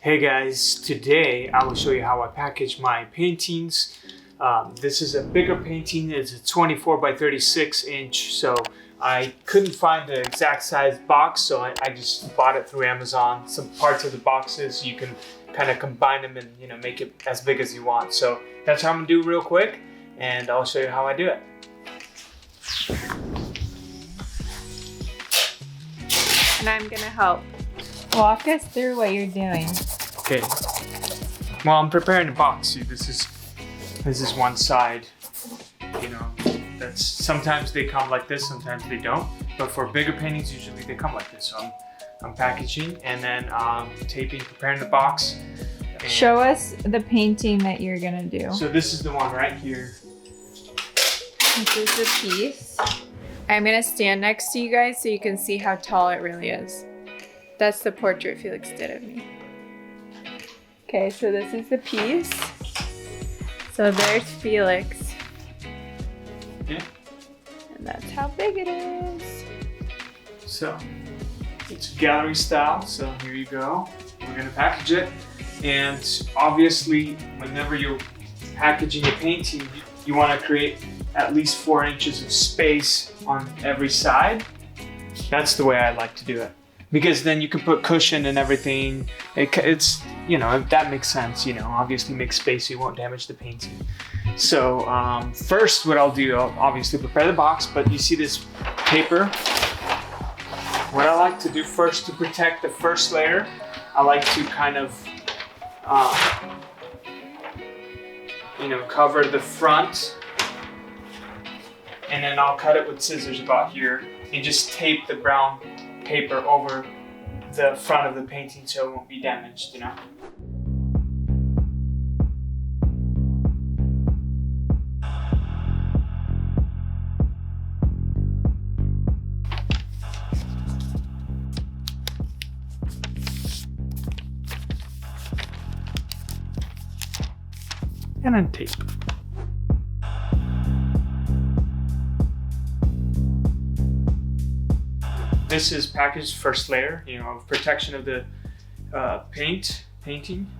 Hey guys, today I will show you how I package my paintings. This is a bigger painting. It's a 24 by 36 inch, so I couldn't find the exact size box, so I just bought it through Amazon. Some parts of the boxes you can kind of combine them and make it as big as you want. So that's how I'm gonna do real quick, and I'll show you how I do it. And I'm gonna help. Walk us through what you're doing. Okay. Well, I'm preparing the box. See, this is one side. That's sometimes they come like this, sometimes they don't. But for bigger paintings, usually they come like this. So I'm packaging and then taping, preparing the box. Show us the painting that you're gonna do. So this is the one right here. This is the piece. I'm gonna stand next to you guys so you can see how tall it really is. That's the portrait Felix did of me. Okay, so this is the piece. So there's Felix. Yeah. And that's how big it is. So it's gallery style. So here you go. We're gonna package it. And obviously, whenever you're packaging a painting, you wanna create at least 4 inches of space on every side. That's the way I like to do it. Because then you can put cushion and everything. It's, that makes sense, obviously make space so you won't damage the painting. So first what I'll do, I'll obviously prepare the box, but you see this paper. What I like to do first to protect the first layer, I like to kind of, cover the front. And then I'll cut it with scissors about here and just tape the brown paper over the front of the painting so it won't be damaged, And then tape. This is packaged first layer, of protection of the painting.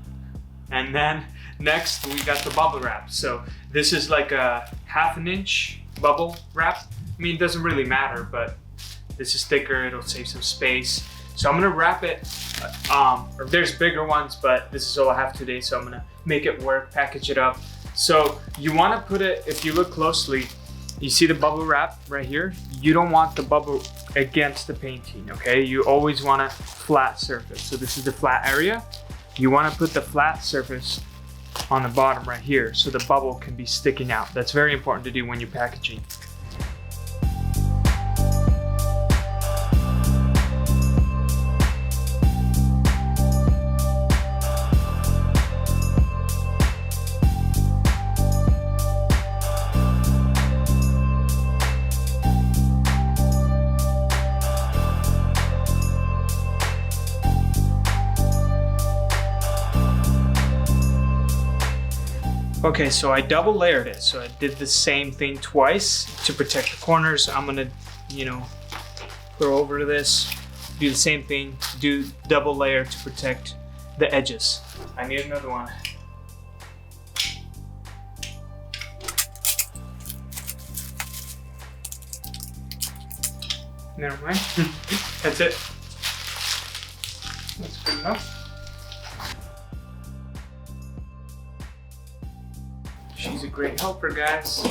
And then next we got the bubble wrap. So this is like a 1/2 inch bubble wrap. I mean, it doesn't really matter, but this is thicker, it'll save some space. So I'm gonna wrap it, or there's bigger ones, but this is all I have today, so I'm gonna make it work, package it up. So you wanna put it, if you look closely, you see the bubble wrap right here? You don't want the bubble against the painting, okay? You always want a flat surface. So this is the flat area. You want to put the flat surface on the bottom right here so the bubble can be sticking out. That's very important to do when you're packaging. Okay, so I double layered it. So I did the same thing twice to protect the corners. I'm gonna, go over this, do the same thing, do double layer to protect the edges. I need another one. Never mind. That's it. That's good enough. She's a great helper, guys.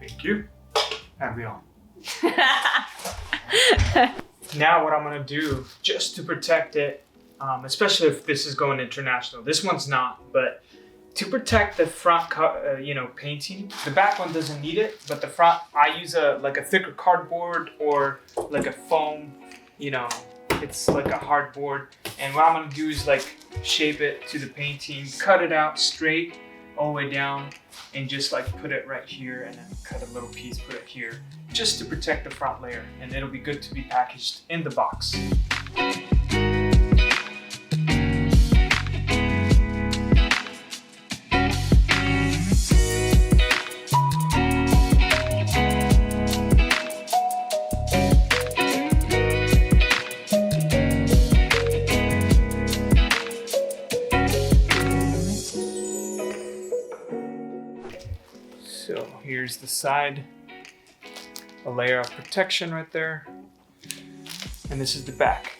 Thank you. And we on. Now what I'm gonna do, just to protect it, especially if this is going international. This one's not, but to protect the front, painting, the back one doesn't need it, but the front, I use a thicker cardboard or like a foam. It's like a hardboard, and what I'm gonna do is shape it to the painting, cut it out straight all the way down, and just put it right here, and then cut a little piece, put it here, just to protect the front layer, and it'll be good to be packaged in the box. here's the side, a layer of protection right there, and this is the back.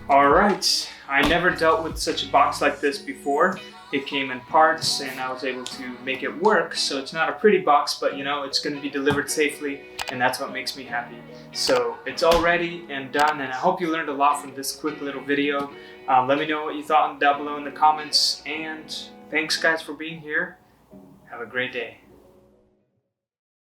Alright, I never dealt with such a box like this before. It came in parts and I was able to make it work, so it's not a pretty box, but you know, it's going to be delivered safely, and that's what makes me happy. So it's all ready and done, and I hope you learned a lot from this quick little video. Let me know what you thought down below in the comments, and thanks guys for being here. Have a great day.